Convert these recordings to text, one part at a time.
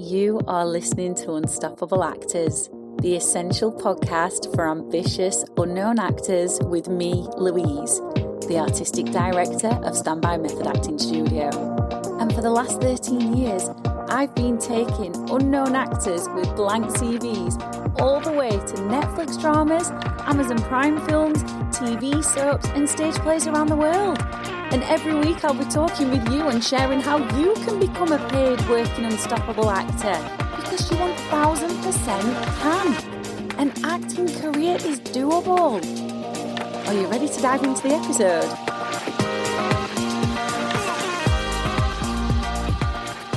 You are listening to Unstoppable Actors, the essential podcast for ambitious, unknown actors with me, Louise, the artistic director of Standby Method Acting Studio. And for the last 13 years, I've been taking unknown actors with blank CVs all the way to Netflix dramas, Amazon Prime films, TV soaps, and stage plays around the world. And every week I'll be talking with you and sharing how you can become a paid working unstoppable actor, because you 1000% can. An acting career is doable. Are you ready to dive into the episode?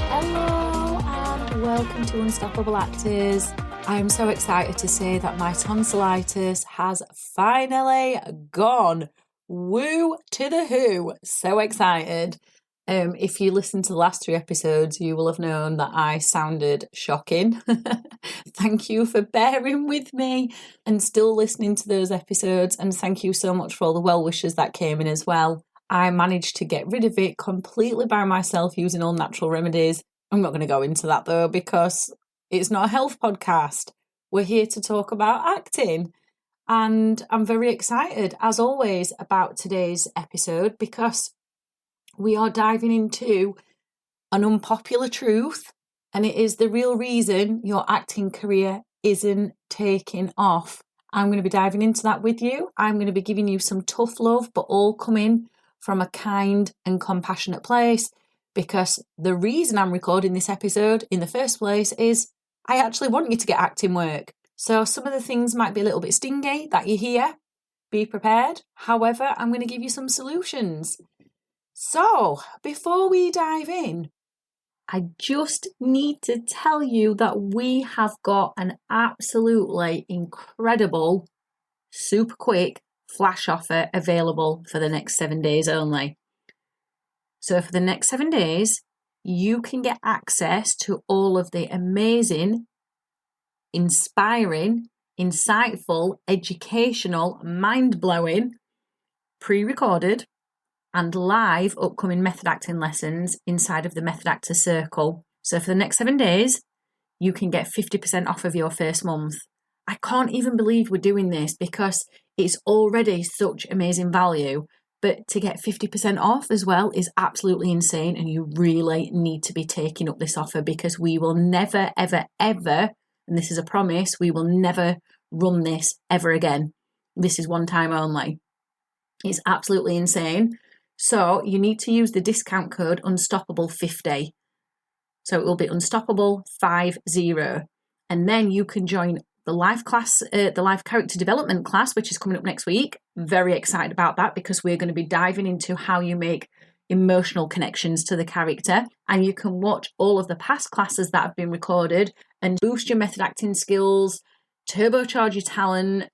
Hello and welcome to Unstoppable Actors. I am so excited to say that my tonsillitis has finally gone. Woo to the who. So excited. If you listened to the last 3 episodes, you will have known that I sounded shocking. Thank you for bearing with me and still listening to those episodes. And thank you so much for all the well wishes that came in as well. I managed to get rid of it completely by myself using all natural remedies. I'm not going to go into that though, because it's not a health podcast. We're here to talk about acting. And I'm very excited, as always, about today's episode because we are diving into an unpopular truth, and it is the real reason your acting career isn't taking off. I'm going to be diving into that with you. I'm going to be giving you some tough love, but all coming from a kind and compassionate place, because the reason I'm recording this episode in the first place is I actually want you to get acting work. So some of the things might be a little bit stingy that you hear. Be prepared. However, I'm going to give you some solutions. So before we dive in, I just need to tell you that we have got an absolutely incredible, super quick flash offer available for the next 7 days only. So for the next 7 days, you can get access to all of the amazing, inspiring, insightful, educational, mind-blowing, pre-recorded and live upcoming method acting lessons inside of the Method Actor Circle. So for the next 7 days, you can get 50% off of your first month. I can't even believe we're doing this because it's already such amazing value. But to get 50% off as well is absolutely insane, and you really need to be taking up this offer, because we will never, ever, ever, and this is a promise, we will never run this ever again. This is one time only. It's absolutely insane. So you need to use the discount code Unstoppable50. So it will be Unstoppable50. And then you can join the live class, the live character development class, which is coming up next week. Very excited about that, because we're going to be diving into how you make emotional connections to the character. And you can watch all of the past classes that have been recorded and boost your method acting skills, turbocharge your talent,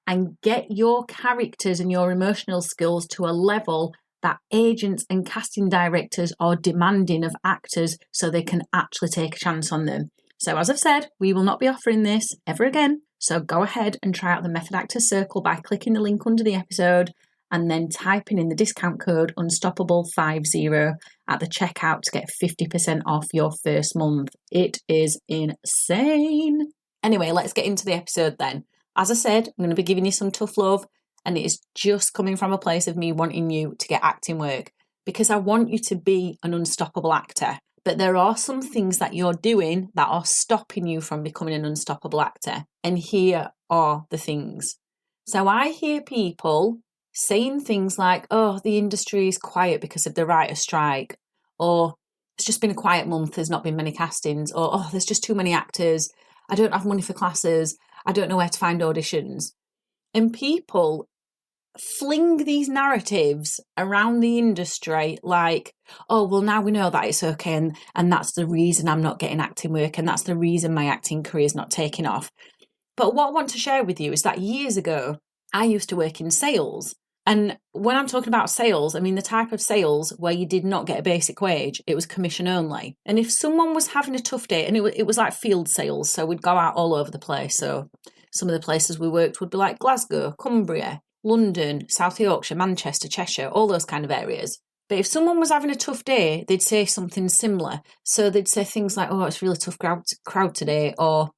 and get your characters and your emotional skills to a level that agents and casting directors are demanding of actors so they can actually take a chance on them. So as I've said, we will not be offering this ever again. So go ahead and try out the Method Actor Circle by clicking the link under the episode and then typing in the discount code Unstoppable50 at the checkout to get 50% off your first month. It is insane. Anyway, let's get into the episode then. As I said, I'm going to be giving you some tough love, and it is just coming from a place of me wanting you to get acting work, because I want you to be an unstoppable actor. But there are some things that you're doing that are stopping you from becoming an unstoppable actor. And here are the things. So I hear people saying things like, oh, the industry is quiet because of the writer strike, or it's just been a quiet month, there's not been many castings, or oh, there's just too many actors, I don't have money for classes, I don't know where to find auditions. And people fling these narratives around the industry like, oh, well, now we know that it's okay, and that's the reason I'm not getting acting work, and that's the reason my acting career is not taking off. But what I want to share with you is that years ago, I used to work in sales. And when I'm talking about sales, I mean the type of sales where you did not get a basic wage, it was commission only. And if someone was having a tough day, and it was like field sales, so we'd go out all over the place. So some of the places we worked would be like Glasgow, Cumbria, London, South Yorkshire, Manchester, Cheshire, all those kind of areas. But if someone was having a tough day, they'd say something similar. So they'd say things like, oh, it's a really tough crowd today, or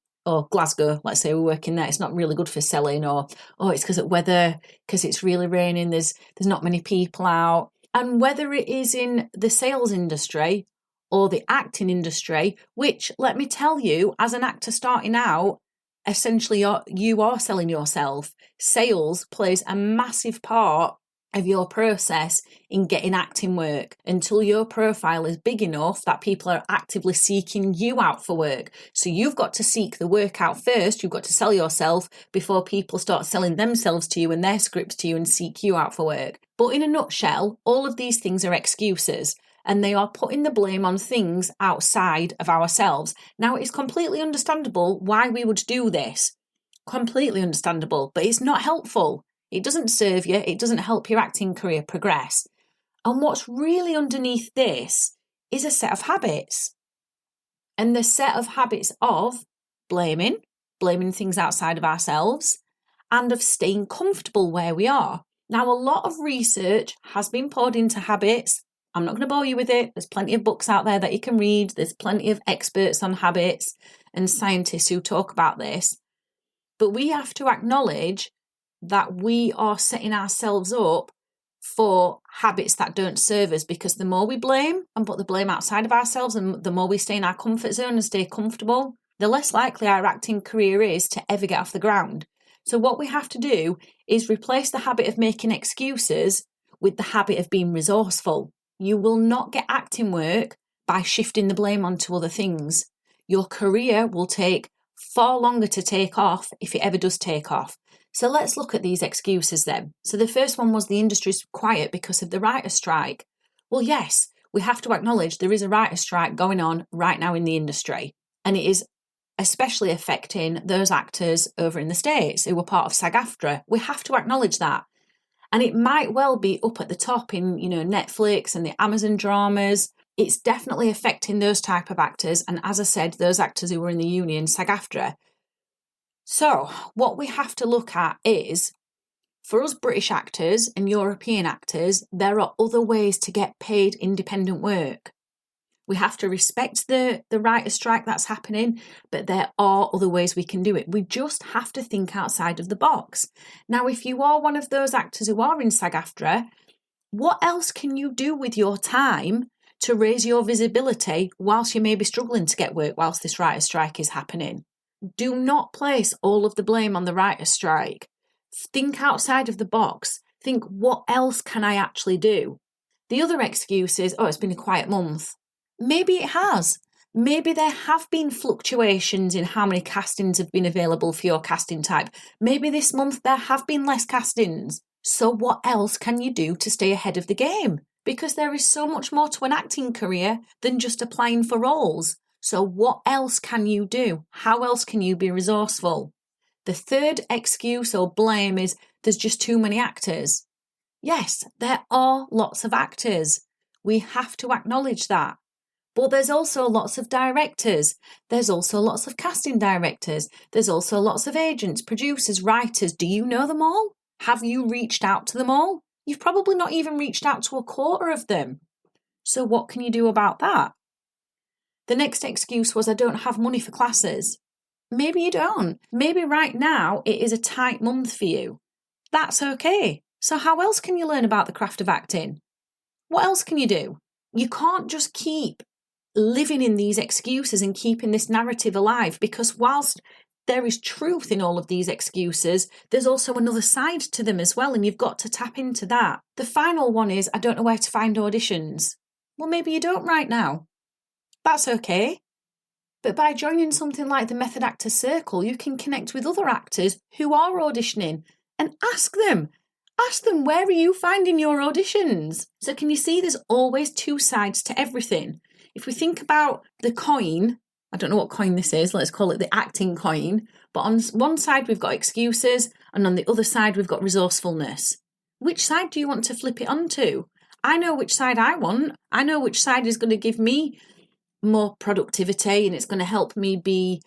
Glasgow, let's say we're working there, it's not really good for selling, or oh, it's because of weather, because it's really raining, there's not many people out. And whether it is in the sales industry or the acting industry, which, let me tell you, as an actor starting out, essentially you are selling yourself. Sales plays a massive part of your process in getting acting work until your profile is big enough that people are actively seeking you out for work. So you've got to seek the work out first. You've got to sell yourself before people start selling themselves to you and their scripts to you and seek you out for work. But in a nutshell, all of these things are excuses, and they are putting the blame on things outside of ourselves. Now, it's completely understandable why we would do this. Completely understandable, but it's not helpful. It doesn't serve you. It doesn't help your acting career progress. And what's really underneath this is a set of habits. And the set of habits of blaming things outside of ourselves, and of staying comfortable where we are. Now, a lot of research has been poured into habits. I'm not going to bore you with it. There's plenty of books out there that you can read. There's plenty of experts on habits and scientists who talk about this. But we have to acknowledge that we are setting ourselves up for habits that don't serve us, because the more we blame and put the blame outside of ourselves, and the more we stay in our comfort zone and stay comfortable, the less likely our acting career is to ever get off the ground. So what we have to do is replace the habit of making excuses with the habit of being resourceful. You will not get acting work by shifting the blame onto other things. Your career will take far longer to take off, if it ever does take off. So let's look at these excuses then. So the first one was the industry's quiet because of the writer's strike. Well, yes, we have to acknowledge there is a writer's strike going on right now in the industry. And it is especially affecting those actors over in the States who were part of SAG-AFTRA. We have to acknowledge that. And it might well be up at the top in, Netflix and the Amazon dramas. It's definitely affecting those type of actors. And as I said, those actors who were in the union, SAG-AFTRA. So what we have to look at is, for us British actors and European actors, there are other ways to get paid independent work. We have to respect the writer's strike that's happening, but there are other ways we can do it. We just have to think outside of the box. Now, if you are one of those actors who are in SAG-AFTRA, what else can you do with your time to raise your visibility whilst you may be struggling to get work whilst this writer's strike is happening? Do not place all of the blame on the writer's strike. Think outside of the box. Think, what else can I actually do? The other excuse is, oh, it's been a quiet month. Maybe it has. Maybe there have been fluctuations in how many castings have been available for your casting type. Maybe this month there have been less castings. So what else can you do to stay ahead of the game? Because there is so much more to an acting career than just applying for roles. So what else can you do? How else can you be resourceful? The third excuse or blame is there's just too many actors. Yes, there are lots of actors. We have to acknowledge that. But there's also lots of directors. There's also lots of casting directors. There's also lots of agents, producers, writers. Do you know them all? Have you reached out to them all? You've probably not even reached out to a quarter of them. So what can you do about that? The next excuse was, I don't have money for classes. Maybe you don't. Maybe right now it is a tight month for you. That's okay. So how else can you learn about the craft of acting? What else can you do? You can't just keep living in these excuses and keeping this narrative alive, because whilst there is truth in all of these excuses, there's also another side to them as well, and you've got to tap into that. The final one is, I don't know where to find auditions. Well, maybe you don't right now. That's okay. But by joining something like the Method Actor Circle, you can connect with other actors who are auditioning and ask them, where are you finding your auditions? So can you see there's always two sides to everything? If we think about the coin, I don't know what coin this is, let's call it the acting coin, but on one side we've got excuses and on the other side we've got resourcefulness. Which side do you want to flip it onto? I know which side I want. I know which side is going to give me more productivity, and it's going to help me be,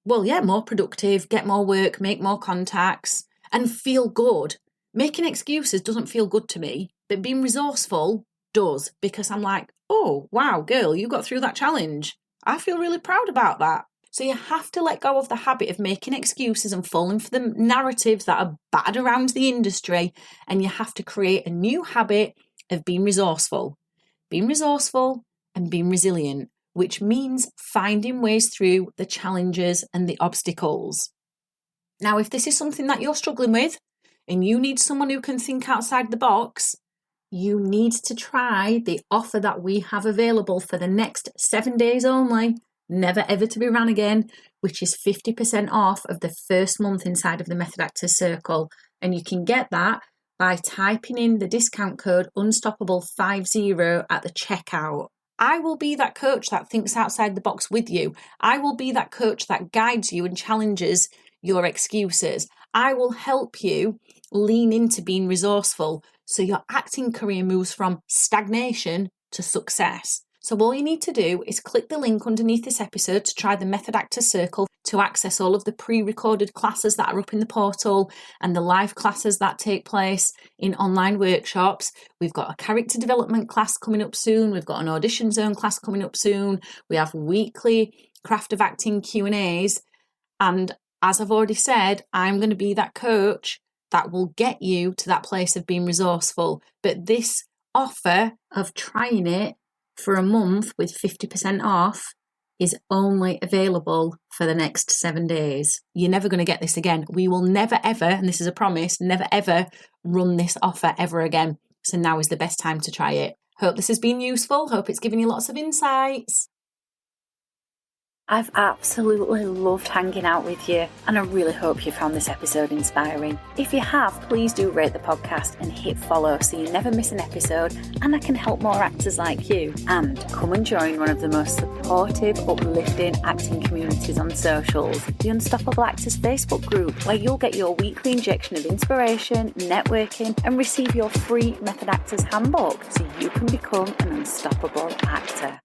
more productive, get more work, make more contacts, and feel good. Making excuses doesn't feel good to me, but being resourceful does, because I'm like, oh, wow, girl, you got through that challenge. I feel really proud about that. So you have to let go of the habit of making excuses and falling for the narratives that are bad around the industry, and you have to create a new habit of being resourceful and being resilient, which means finding ways through the challenges and the obstacles. Now, if this is something that you're struggling with and you need someone who can think outside the box, you need to try the offer that we have available for the next 7 days only, never ever to be ran again, which is 50% off of the first month inside of the Method Actors Circle. And you can get that by typing in the discount code Unstoppable50 at the checkout. I will be that coach that thinks outside the box with you. I will be that coach that guides you and challenges your excuses. I will help you lean into being resourceful so your acting career moves from stagnation to success. So all you need to do is click the link underneath this episode to try the Method Actors Circle to access all of the pre-recorded classes that are up in the portal and the live classes that take place in online workshops. We've got a character development class coming up soon. We've got an audition zone class coming up soon. We have weekly craft of acting Q&As. And as I've already said, I'm going to be that coach that will get you to that place of being resourceful. But this offer of trying it for a month with 50% off is only available for the next 7 days. You're never going to get this again. We will never ever, and this is a promise, never ever run this offer ever again. So now is the best time to try it. Hope this has been useful. Hope it's given you lots of insights. I've absolutely loved hanging out with you, and I really hope you found this episode inspiring. If you have, please do rate the podcast and hit follow so you never miss an episode, and I can help more actors like you. And come and join one of the most supportive, uplifting acting communities on socials, the Unstoppable Actors Facebook group, where you'll get your weekly injection of inspiration, networking, and receive your free Method Actors handbook so you can become an unstoppable actor.